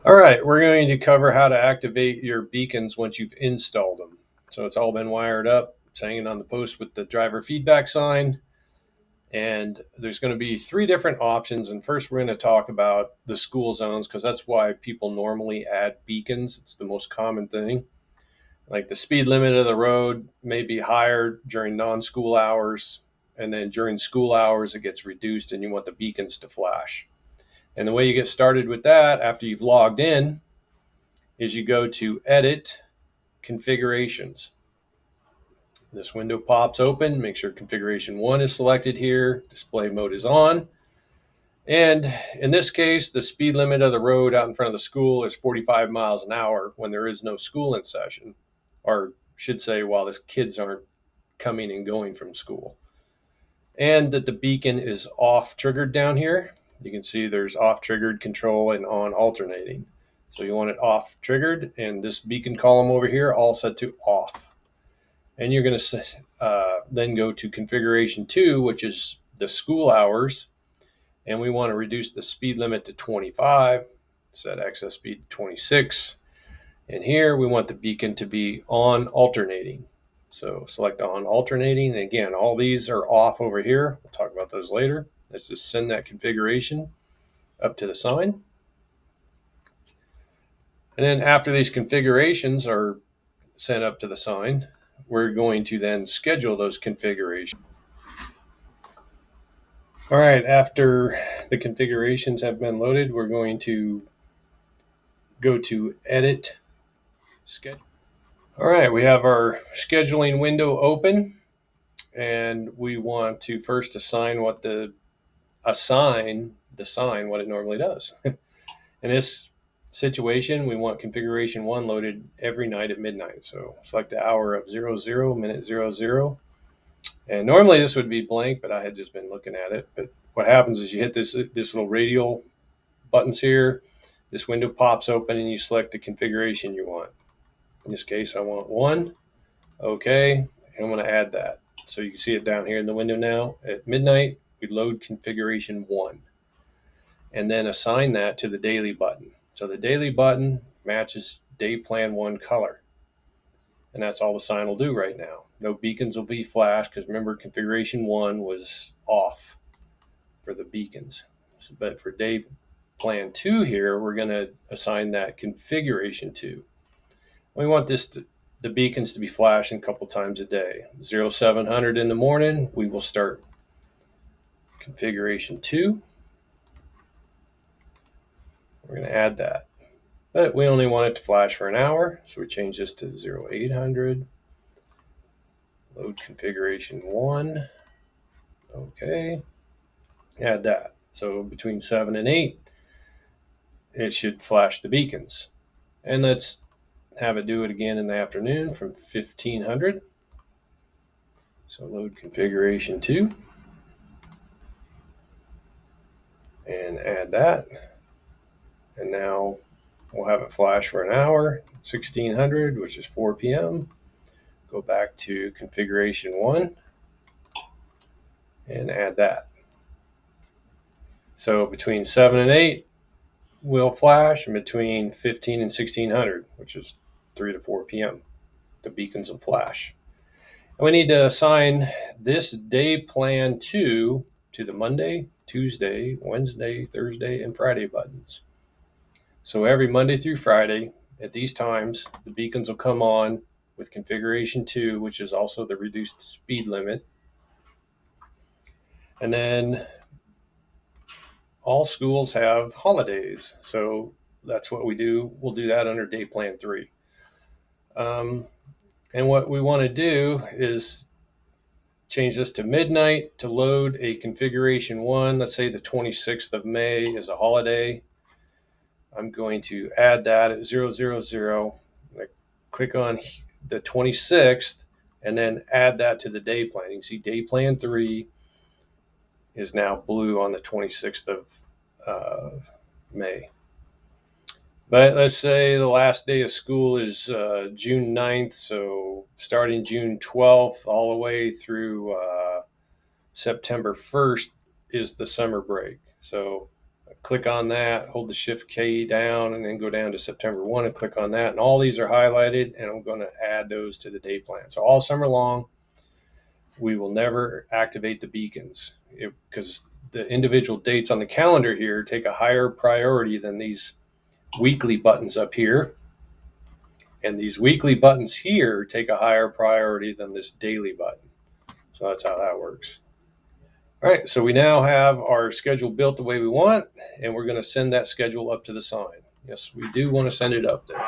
All right, we're going to cover how to activate your beacons once you've installed them. So it's all been wired up, it's hanging on the post with the driver feedback sign. And there's going to be three different options. And first, we're going to talk about the school zones because that's why people normally add beacons. It's the most common thing. Like the speed limit of the road may be higher during non school hours. And then during school hours, it gets reduced and you want the beacons to flash. And the way you get started with that after you've logged in is you go to Edit Configurations. This window pops open. Make sure configuration 1 is selected here. Display mode is on. And in this case, the speed limit of the road out in front of the school is 45 miles an hour when there is no school in session, or should say while the kids aren't coming and going from school. And that the beacon is off triggered down here. You can see there's off triggered, control, and on alternating. So you want it off triggered, and this beacon column over here all set to off. And you're going to then go to configuration 2, which is the school hours, and we want to reduce the speed limit to 25, set excess speed to 26. And here we want the beacon to be on alternating. So select on alternating. And again, all these are off over here. We'll talk about those later. Let's just send that configuration up to the sign. And then after these configurations are sent up to the sign, we're going to then schedule those configurations. All right, after the configurations have been loaded, we're going to go to Edit Schedule. All right, we have our scheduling window open, and we want to first assign the sign what it normally does. In this situation, we want configuration 1 loaded every night at midnight. So select the hour of 00, minute 00. And normally this would be blank, but I had just been looking at it. But what happens is you hit this little radial buttons here. This window pops open and you select the configuration you want. In this case, I want 1. Okay. And I'm going to add that. So you can see it down here in the window now. At midnight, we load configuration 1 and then assign that to the daily button. So the daily button matches day plan 1 color. And that's all the sign will do right now. No beacons will be flashed because remember configuration 1 was off for the beacons. But for day plan 2 here, we're going to assign that configuration 2. We want the beacons to be flashing a couple times a day. 0700 in the morning, we will start configuration 2. We're going to add that. But we only want it to flash for an hour, so we change this to 0800. Load configuration 1. Okay. Add that. So between 7 and 8, it should flash the beacons. And let's have it do it again in the afternoon from 1500. So load configuration 2. And add that. And now we'll have it flash for an hour, 1600, which is 4 p.m. Go back to configuration 1 and add that. So between 7 and 8 will flash, and between 15 and 1600, which is 3 to 4 p.m., the beacons will flash. And we need to assign this day plan 2 to the Monday, Tuesday, Wednesday, Thursday, and Friday buttons. So every Monday through Friday at these times, the beacons will come on with configuration 2, which is also the reduced speed limit. And then all schools have holidays. So that's what we do. We'll do that under day plan 3. And what we want to do is change this to midnight to load a configuration 1. Let's say the 26th of May is a holiday. I'm going to add that at 000. I click on the 26th and then add that to the day plan. You can see day plan 3 is now blue on the 26th of May. But let's say the last day of school is June 9th, so starting June 12th all the way through September 1st is the summer break. So click on that, hold the Shift key down, and then go down to September 1 and click on that. And all these are highlighted, and I'm going to add those to the day plan. So all summer long, we will never activate the beacons because the individual dates on the calendar here take a higher priority than these weekly buttons up here. And these weekly buttons here take a higher priority than this daily button. So that's how that works. All right, so we now have our schedule built the way we want, and we're going to send that schedule up to the sign. Yes, we do want to send it up there.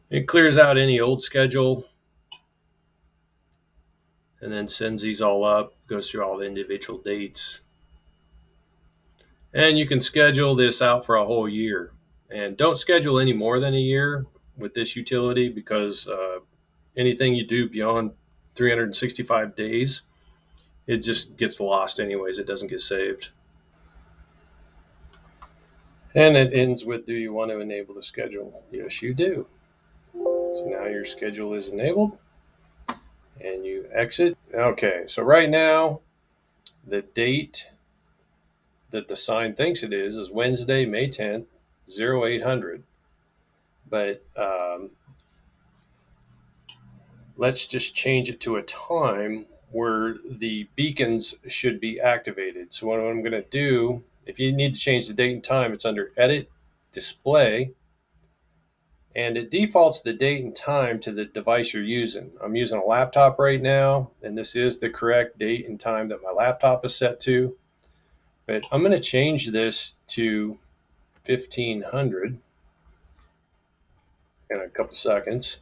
It clears out any old schedule and then sends these all up, goes through all the individual dates. And you can schedule this out for a whole year. And don't schedule any more than a year with this utility because anything you do beyond 365 days, it just gets lost anyways. It doesn't get saved. And it ends with, do you want to enable the schedule? Yes, you do. So now your schedule is enabled and you exit. Okay, so right now, the date that the sign thinks it is Wednesday, May 10th, 0800. But let's just change it to a time where the beacons should be activated. So what I'm going to do, if you need to change the date and time, it's under Edit, Display, and it defaults the date and time to the device you're using. I'm using a laptop right now, and this is the correct date and time that my laptop is set to. But I'm going to change this to 1500 in a couple seconds,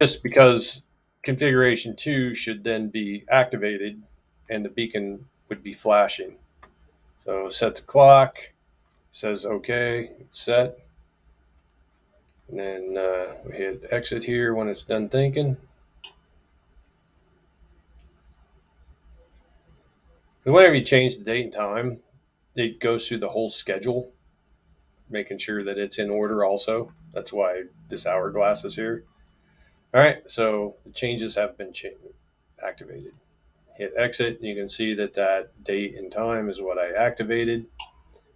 just because configuration 2 should then be activated and the beacon would be flashing. So set the clock, says okay, it's set. And then we hit exit here when it's done thinking. But whenever you change the date and time, it goes through the whole schedule, making sure that it's in order also. That's why this hourglass is here. All right, so the changes have been activated. Hit exit, and you can see that that date and time is what I activated,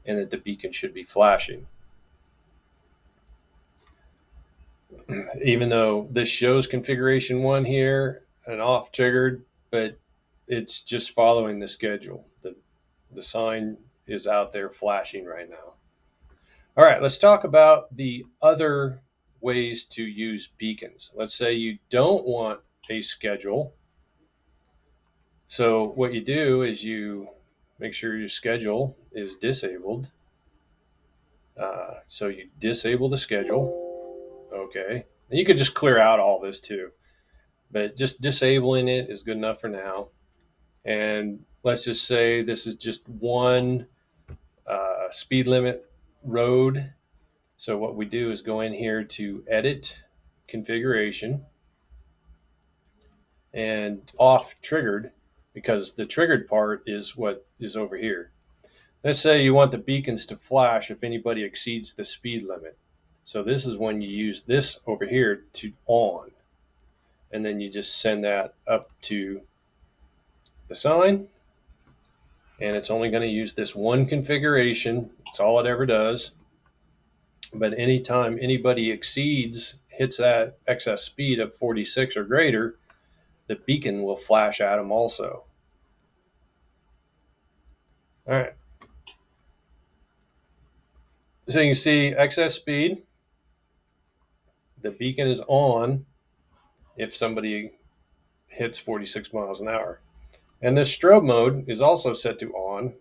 and that the beacon should be flashing. Even though this shows configuration 1 here and off triggered, but it's just following the schedule. The sign is out there flashing right now. All right, let's talk about the other ways to use beacons. Let's say you don't want a schedule. So what you do is you make sure your schedule is disabled. So you disable the schedule. Okay. And you could just clear out all this too, but just disabling it is good enough for now. And let's just say this is just one speed limit road. So what we do is go in here to edit configuration and off triggered, because the triggered part is what is over here. Let's say you want the beacons to flash if anybody exceeds the speed limit. So this is when you use this over here to on, and then you just send that up to the sign, and it's only going to use this one configuration. It's all it ever does. But anytime anybody hits that excess speed of 46 or greater, the beacon will flash at them also. All right. So you can see excess speed. The beacon is on if somebody hits 46 miles an hour. And the strobe mode is also set to on.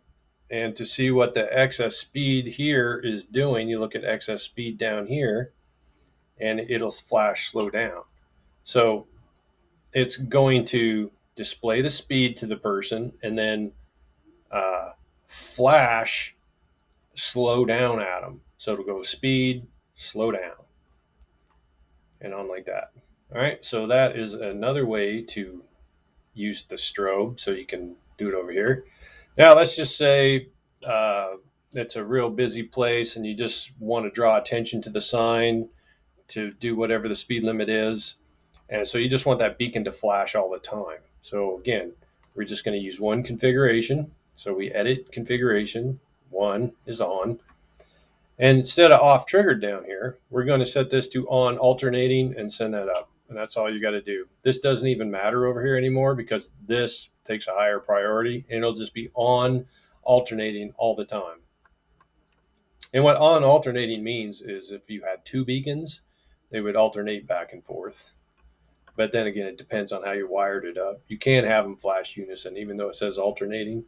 And to see what the excess speed here is doing, you look at excess speed down here, and it'll flash slow down. So it's going to display the speed to the person and then flash slow down at them. So it'll go speed, slow down, and on like that. All right, so that is another way to use the strobe. So you can do it over here. Now let's just say it's a real busy place and you just want to draw attention to the sign to do whatever the speed limit is. And so you just want that beacon to flash all the time. So again, we're just going to use one configuration. So we edit configuration, one is on. And instead of off triggered down here, we're going to set this to on alternating and send that up. And that's all you got to do. This doesn't even matter over here anymore because this takes a higher priority and it'll just be on alternating all the time. And what on alternating means is if you had two beacons, they would alternate back and forth. But then again, it depends on how you wired it up. You can have them flash unison, even though it says alternating.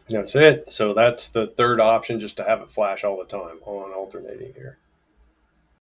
That's it. So that's the third option, just to have it flash all the time on alternating here.